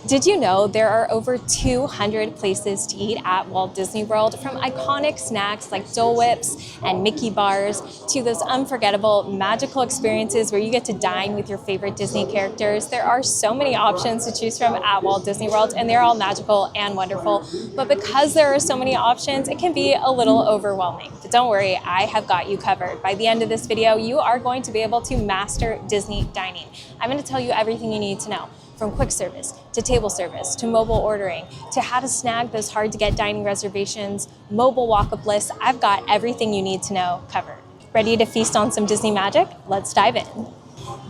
Did you know there are over 200 places to eat at Walt Disney World, from iconic snacks like Dole Whips and Mickey bars to those unforgettable magical experiences where you get to dine with your favorite Disney characters? There are so many options to choose from at Walt Disney World, and they're all magical and wonderful. But because there are so many options, it can be a little overwhelming. But don't worry, I have got you covered. By the end of this video, you are going to be able to master Disney dining. I'm going to tell you everything you need to know, from quick service to table service to mobile ordering to how to snag those hard to get dining reservations, mobile walk-up lists. I've got everything you need to know covered. Ready to feast on some Disney magic? Let's dive in.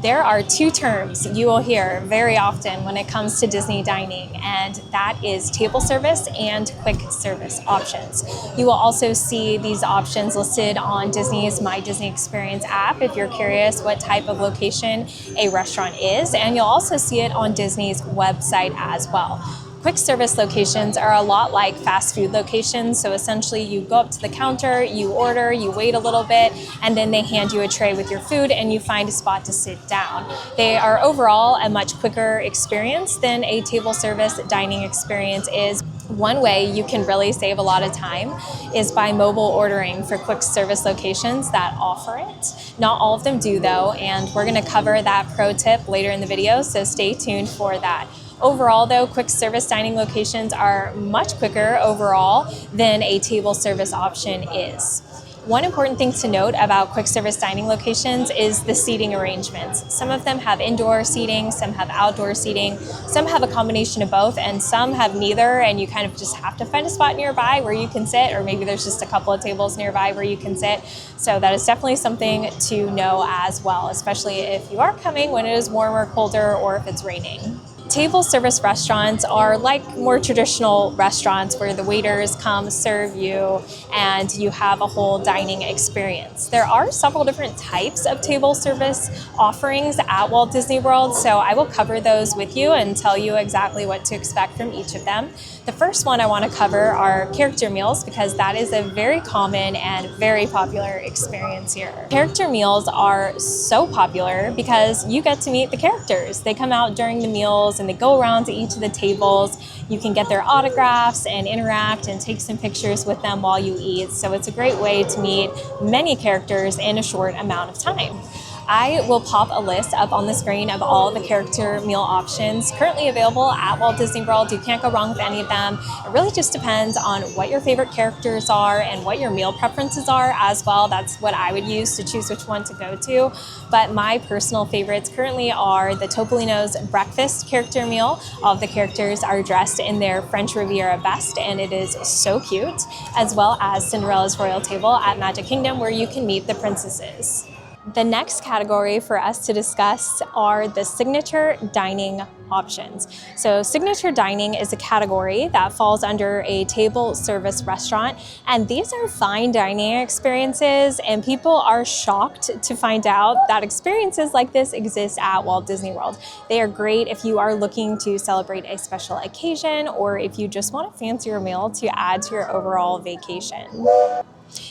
There are two terms you will hear very often when it comes to Disney dining, and that is table service and quick service options. You will also see these options listed on Disney's My Disney Experience app if you're curious what type of location a restaurant is, and you'll also see it on Disney's website as well. Quick service locations are a lot like fast food locations. So essentially you go up to the counter, you order, you wait a little bit, and then they hand you a tray with your food and you find a spot to sit down. They are overall a much quicker experience than a table service dining experience is. One way you can really save a lot of time is by mobile ordering for quick service locations that offer it. Not all of them do though, and we're gonna cover that pro tip later in the video, so stay tuned for that. Overall though, quick service dining locations are much quicker overall than a table service option is. One important thing to note about quick service dining locations is the seating arrangements. Some of them have indoor seating, some have outdoor seating, some have a combination of both, and some have neither, and you kind of just have to find a spot nearby where you can sit, or maybe there's just a couple of tables nearby where you can sit. So that is definitely something to know as well, especially if you are coming when it is warmer, colder, or if it's raining. Table service restaurants are like more traditional restaurants where the waiters come serve you and you have a whole dining experience. There are several different types of table service offerings at Walt Disney World, so I will cover those with you and tell you exactly what to expect from each of them. The first one I want to cover are character meals, because that is a very common and very popular experience here. Character meals are so popular because you get to meet the characters. They come out during the meals and they go around to each of the tables. You can get their autographs and interact and take some pictures with them while you eat. So it's a great way to meet many characters in a short amount of time. I will pop a list up on the screen of all the character meal options currently available at Walt Disney World. You can't go wrong with any of them. It really just depends on what your favorite characters are and what your meal preferences are as well. That's what I would use to choose which one to go to. But my personal favorites currently are the Topolino's breakfast character meal. All of the characters are dressed in their French Riviera best, and it is so cute, as well as Cinderella's Royal Table at Magic Kingdom, where you can meet the princesses. The next category for us to discuss are the signature dining options. So signature dining is a category that falls under a table service restaurant, and these are fine dining experiences, and people are shocked to find out that experiences like this exist at Walt Disney World. They are great if you are looking to celebrate a special occasion, or if you just want a fancier meal to add to your overall vacation.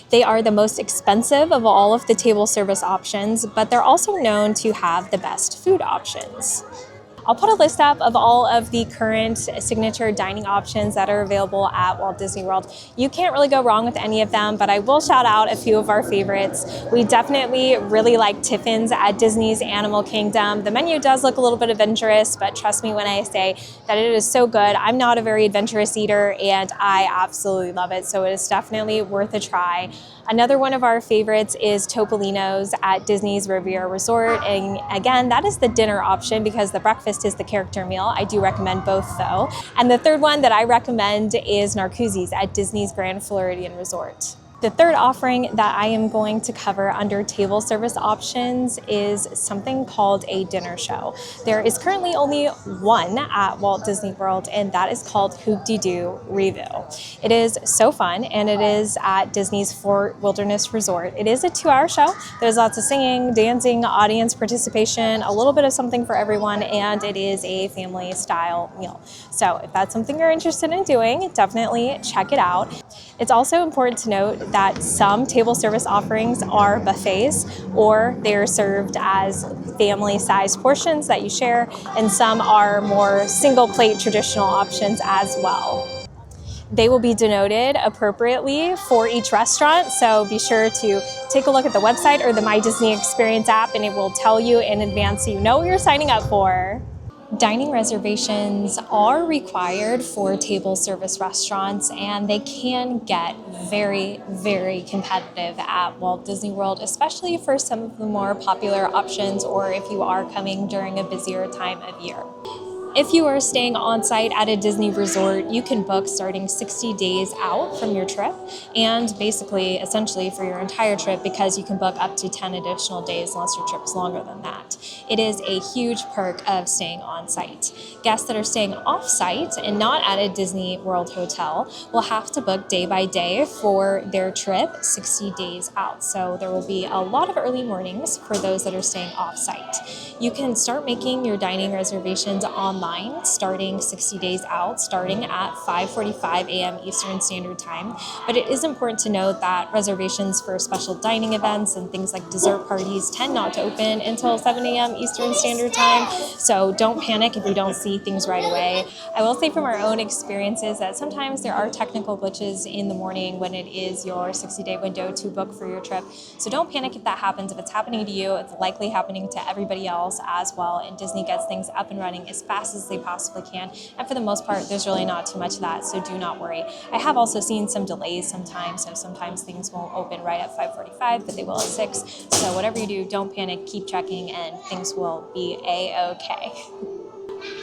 They are the most expensive of all of the table service options, but they're also known to have the best food options. I'll put a list up of all of the current signature dining options that are available at Walt Disney World. You can't really go wrong with any of them, but I will shout out a few of our favorites. We definitely really like Tiffin's at Disney's Animal Kingdom. The menu does look a little bit adventurous, but trust me when I say that it is so good. I'm not a very adventurous eater, and I absolutely love it, so it is definitely worth a try. Another one of our favorites is Topolino's at Disney's Riviera Resort, and again, that is the dinner option because the breakfast is the character meal. I do recommend both though. And the third one that I recommend is Narcoossee's at Disney's Grand Floridian Resort. The third offering that I am going to cover under table service options is something called a dinner show. There is currently only one at Walt Disney World, and that is called Hoop-Dee-Doo Revue. It is so fun, and it is at Disney's Fort Wilderness Resort. It is a 2-hour show. There's lots of singing, dancing, audience participation, a little bit of something for everyone, and it is a family style meal. So if that's something you're interested in doing, definitely check it out. It's also important to note that some table service offerings are buffets, or they're served as family-sized portions that you share, and some are more single plate traditional options as well. They will be denoted appropriately for each restaurant, so be sure to take a look at the website or the My Disney Experience app, and it will tell you in advance so you know what you're signing up for. Dining reservations are required for table service restaurants, and they can get very, very competitive at Walt Disney World, especially for some of the more popular options or if you are coming during a busier time of year. If you are staying on site at a Disney resort, you can book starting 60 days out from your trip, and basically, essentially for your entire trip, because you can book up to 10 additional days unless your trip is longer than that. It is a huge perk of staying on site. Guests that are staying off site and not at a Disney World hotel will have to book day by day for their trip 60 days out. So there will be a lot of early mornings for those that are staying off site. You can start making your dining reservations online starting 60 days out, starting at 5:45 a.m. Eastern Standard Time. But it is important to note that reservations for special dining events and things like dessert parties tend not to open until 7 a.m. Eastern Standard Time. So don't panic if you don't see things right away. I will say from our own experiences that sometimes there are technical glitches in the morning when it is your 60-day window to book for your trip. So don't panic if that happens. If it's happening to you, it's likely happening to everybody else as well. And Disney gets things up and running as fast as they possibly can. And for the most part, there's really not too much of that, so do not worry. I have also seen some delays sometimes, so sometimes things won't open right at 5:45, but they will at 6. So whatever you do, don't panic, keep checking, and things will be a-okay.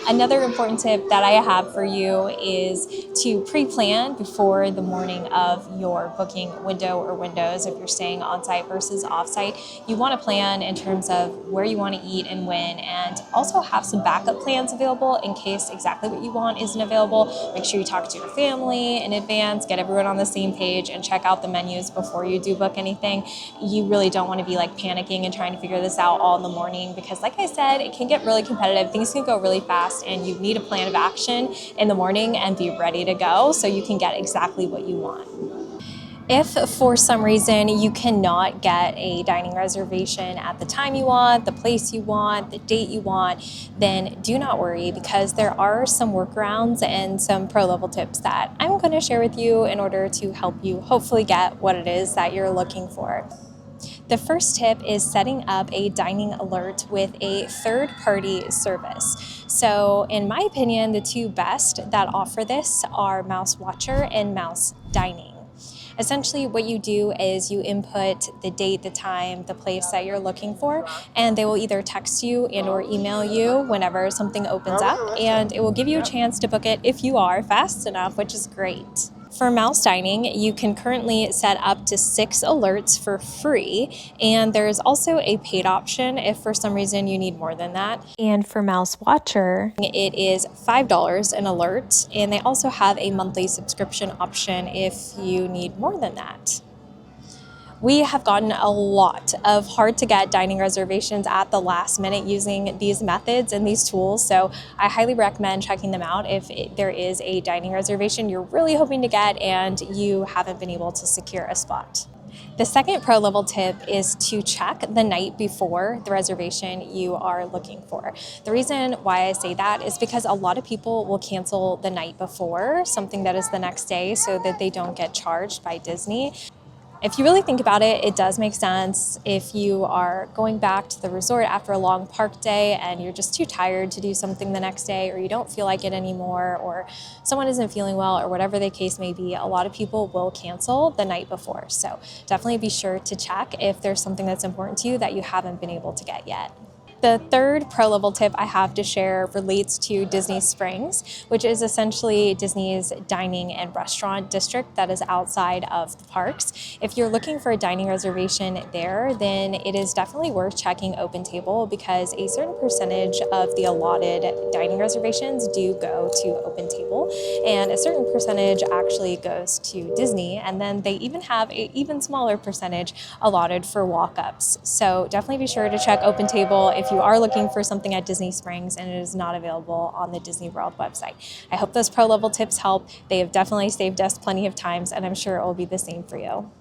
Another important tip that I have for you is to pre-plan before the morning of your booking window or windows. If you're staying on-site versus off-site, you want to plan in terms of where you want to eat and when, and also have some backup plans available in case exactly what you want isn't available. Make sure you talk to your family in advance, get everyone on the same page, and check out the menus before you do book anything. You really don't want to be like panicking and trying to figure this out all in the morning, because like I said, it can get really competitive. Things can go really fast, and you need a plan of action in the morning and be ready to go so you can get exactly what you want. If for some reason you cannot get a dining reservation at the time you want, the place you want, the date you want, then do not worry, because there are some workarounds and some pro level tips that I'm going to share with you in order to help you hopefully get what it is that you're looking for. The first tip is setting up a dining alert with a third-party service. So in my opinion, the two best that offer this are Mouse Watcher and Mouse Dining. Essentially, what you do is you input the date, the time, the place that you're looking for, and they will either text you and or email you whenever something opens up, and it will give you a chance to book it if you are fast enough, which is great. For Mouse Dining, you can currently set up to 6 alerts for free, and there's also a paid option if for some reason you need more than that. And for Mouse Watcher, it is $5 an alert, and they also have a monthly subscription option if you need more than that. We have gotten a lot of hard-to-get dining reservations at the last minute using these methods and these tools, so I highly recommend checking them out if there is a dining reservation you're really hoping to get and you haven't been able to secure a spot. The second pro level tip is to check the night before the reservation you are looking for. The reason why I say that is because a lot of people will cancel the night before something that is the next day so that they don't get charged by Disney. If you really think about it, it does make sense. If you are going back to the resort after a long park day and you're just too tired to do something the next day, or you don't feel like it anymore, or someone isn't feeling well, or whatever the case may be, a lot of people will cancel the night before. So definitely be sure to check if there's something that's important to you that you haven't been able to get yet. The third pro level tip I have to share relates to Disney Springs, which is essentially Disney's dining and restaurant district that is outside of the parks. If you're looking for a dining reservation there, then it is definitely worth checking OpenTable, because a certain percentage of the allotted dining reservations do go to OpenTable, and a certain percentage actually goes to Disney, and then they even have an even smaller percentage allotted for walk-ups. So definitely be sure to check OpenTable if you are looking for something at Disney Springs and it is not available on the Disney World website. I hope those pro level tips help. They have definitely saved us plenty of times, and I'm sure it will be the same for you.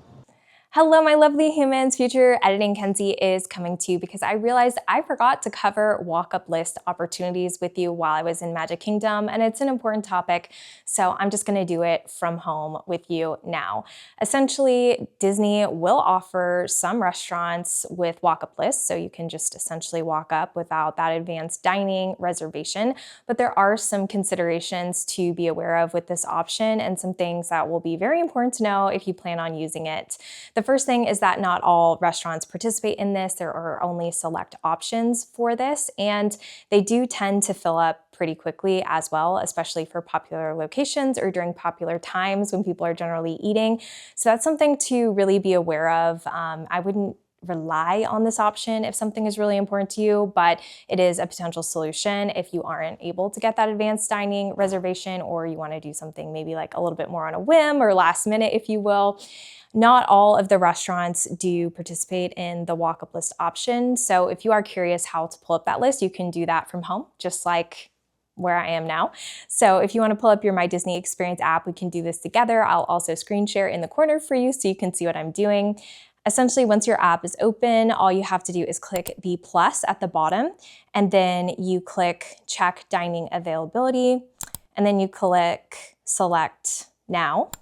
Hello, my lovely humans. Future Editing Kenzie is coming to you because I realized I forgot to cover walk-up list opportunities with you while I was in Magic Kingdom, and it's an important topic, so I'm just gonna do it from home with you now. Essentially, Disney will offer some restaurants with walk-up lists, so you can just essentially walk up without that advanced dining reservation, but there are some considerations to be aware of with this option and some things that will be very important to know if you plan on using it. The first thing is that not all restaurants participate in this. There are only select options for this, and they do tend to fill up pretty quickly as well, especially for popular locations or during popular times when people are generally eating. So that's something to really be aware of. I wouldn't rely on this option if something is really important to you, but it is a potential solution if you aren't able to get that advanced dining reservation, or you want to do something maybe like a little bit more on a whim or last minute, if you will. Not all of the restaurants do participate in the walk-up list option. So if you are curious how to pull up that list, you can do that from home, just like where I am now. So if you want to pull up your My Disney Experience app, we can do this together. I'll also screen share in the corner for you so you can see what I'm doing. Essentially, once your app is open, all you have to do is click the plus at the bottom, and then you click check dining availability, and then you click select now.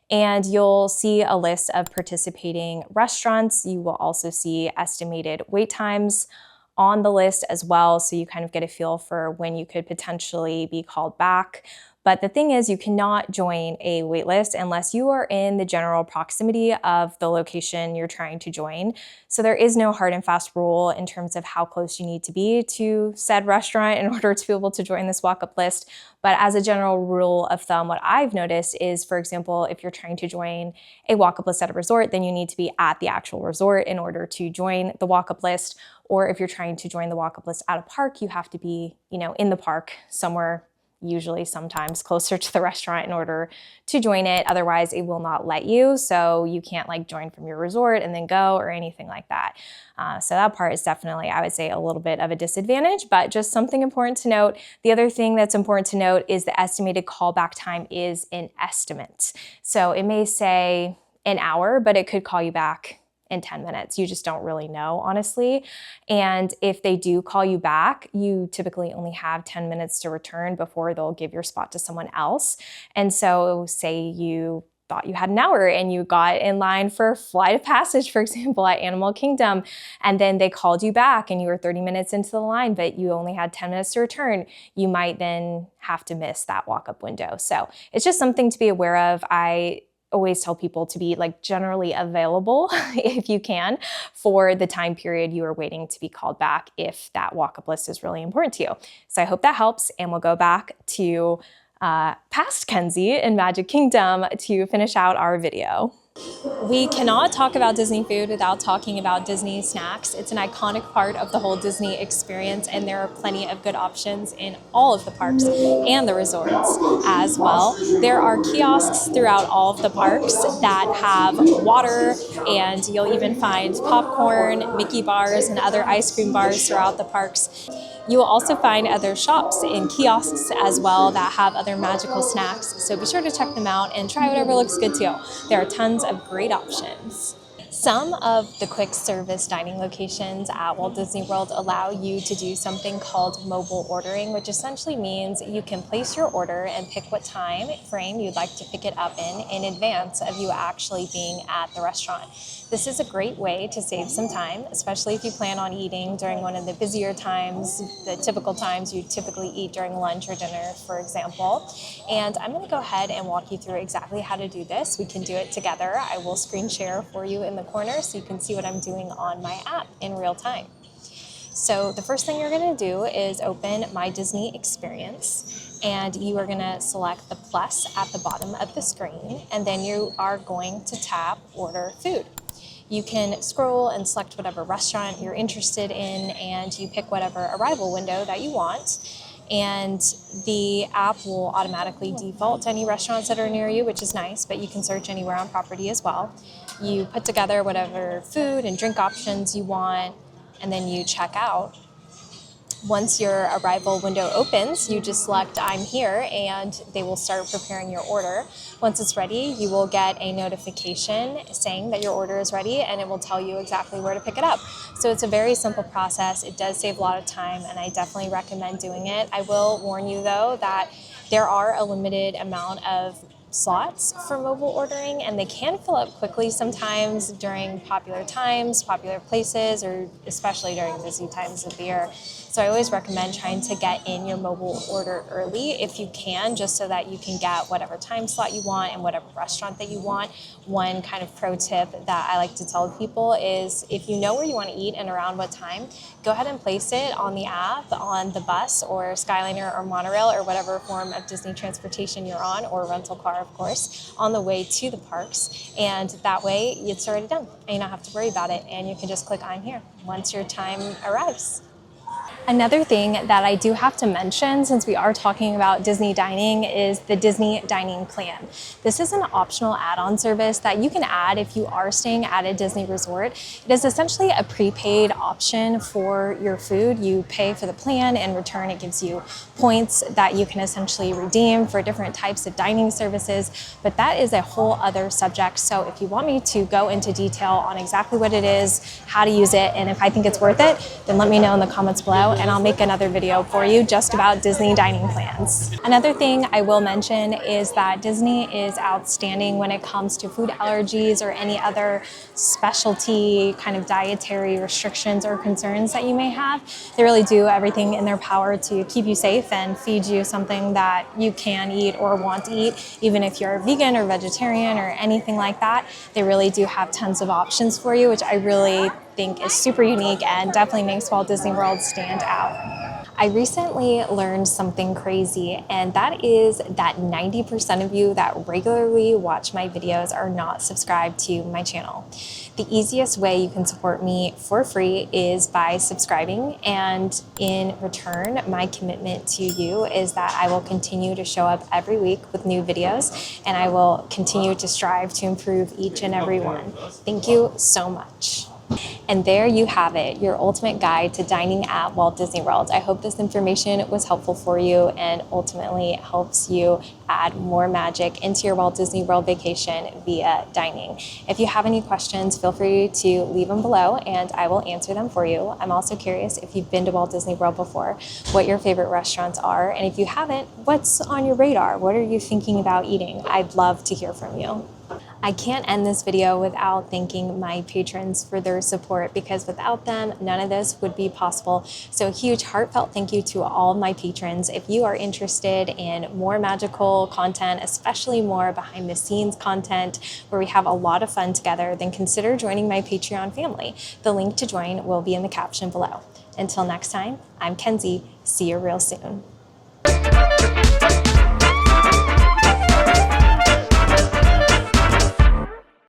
And you'll see a list of participating restaurants. You will also see estimated wait times on the list as well, so you kind of get a feel for when you could potentially be called back. But the thing is, you cannot join a waitlist unless you are in the general proximity of the location you're trying to join. So there is no hard and fast rule in terms of how close you need to be to said restaurant in order to be able to join this walk-up list. But as a general rule of thumb, what I've noticed is, for example, if you're trying to join a walk-up list at a resort, then you need to be at the actual resort in order to join the walk-up list. Or if you're trying to join the walk-up list at a park, you have to be, in the park somewhere, usually sometimes closer to the restaurant in order to join it. Otherwise, it will not let you. So you can't like join from your resort and then go or anything like that. So that part is definitely, I would say, a little bit of a disadvantage, but just something important to note. The other thing that's important to note is the estimated callback time is an estimate. So it may say an hour, but it could call you back in 10 minutes. You just don't really know, honestly. And if they do call you back, you typically only have 10 minutes to return before they'll give your spot to someone else. And so say you thought you had an hour and you got in line for Flight of Passage, for example, at Animal Kingdom, and then they called you back and you were 30 minutes into the line, but you only had 10 minutes to return, you might then have to miss that walk-up window. So it's just something to be aware of. I always tell people to be like generally available if you can for the time period you are waiting to be called back if that walk-up list is really important to you. So I hope that helps, and we'll go back to past Kenzie in Magic Kingdom to finish out our video. We cannot talk about Disney food without talking about Disney snacks. It's an iconic part of the whole Disney experience, and there are plenty of good options in all of the parks and the resorts as well. There are kiosks throughout all of the parks that have water, and you'll even find popcorn, Mickey bars, and other ice cream bars throughout the parks. You will also find other shops and kiosks as well that have other magical snacks, so be sure to check them out and try whatever looks good to you. There are tons of great options. Some of the quick service dining locations at Walt Disney World allow you to do something called mobile ordering, which essentially means you can place your order and pick what time frame you'd like to pick it up in advance of you actually being at the restaurant. This is a great way to save some time, especially if you plan on eating during one of the busier times, the typical times you typically eat during lunch or dinner, for example. And I'm going to go ahead and walk you through exactly how to do this. We can do it together. I will screen share for you in the corner so you can see what I'm doing on my app in real time. So the first thing you're going to do is open My Disney Experience, and you are going to select the plus at the bottom of the screen, and then you are going to tap Order Food. You can scroll and select whatever restaurant you're interested in, and you pick whatever arrival window that you want. And the app will automatically default to any restaurants that are near you, which is nice, but you can search anywhere on property as well. You put together whatever food and drink options you want, and then you check out. Once your arrival window opens, you just select I'm here and they will start preparing your order. Once it's ready, you will get a notification saying that your order is ready, and it will tell you exactly where to pick it up. So it's a very simple process. It does save a lot of time, and I definitely recommend doing it. I will warn you though that there are a limited amount of slots for mobile ordering, and they can fill up quickly sometimes during popular times, popular places, or especially during busy times of the year. So I always recommend trying to get in your mobile order early if you can, just so that you can get whatever time slot you want and whatever restaurant that you want. One kind of pro tip that I like to tell people is if you know where you want to eat and around what time, go ahead and place it on the app, on the bus or Skyliner or monorail or whatever form of Disney transportation you're on, or rental car, of course, on the way to the parks. And that way it's already done and you don't have to worry about it. And you can just click I'm here once your time arrives. Another thing that I do have to mention, since we are talking about Disney dining, is the Disney Dining Plan. This is an optional add-on service that you can add if you are staying at a Disney resort. It is essentially a prepaid option for your food. You pay for the plan, and in return it gives you points that you can essentially redeem for different types of dining services, but that is a whole other subject. So if you want me to go into detail on exactly what it is, how to use it, and if I think it's worth it, then let me know in the comments below, and I'll make another video for you just about Disney dining plans. Another thing I will mention is that Disney is outstanding when it comes to food allergies or any other specialty kind of dietary restrictions or concerns that you may have. They really do everything in their power to keep you safe and feed you something that you can eat or want to eat, even if you're vegan or vegetarian or anything like that. They really do have tons of options for you, which I really think is super unique and definitely makes Walt Disney World stand out. I recently learned something crazy, and that is that 90% of you that regularly watch my videos are not subscribed to my channel. The easiest way you can support me for free is by subscribing, and in return, my commitment to you is that I will continue to show up every week with new videos, and I will continue to strive to improve each and every one. Thank you so much. And there you have it, your ultimate guide to dining at Walt Disney World. I hope this information was helpful for you and ultimately helps you add more magic into your Walt Disney World vacation via dining. If you have any questions, feel free to leave them below and I will answer them for you. I'm also curious if you've been to Walt Disney World before, what your favorite restaurants are, and if you haven't, what's on your radar? What are you thinking about eating? I'd love to hear from you. I can't end this video without thanking my patrons for their support, because without them, none of this would be possible. So a huge heartfelt thank you to all my patrons. If you are interested in more magical content, especially more behind the scenes content where we have a lot of fun together, then consider joining my Patreon family. The link to join will be in the caption below. Until next time, I'm Kenzie. See you real soon.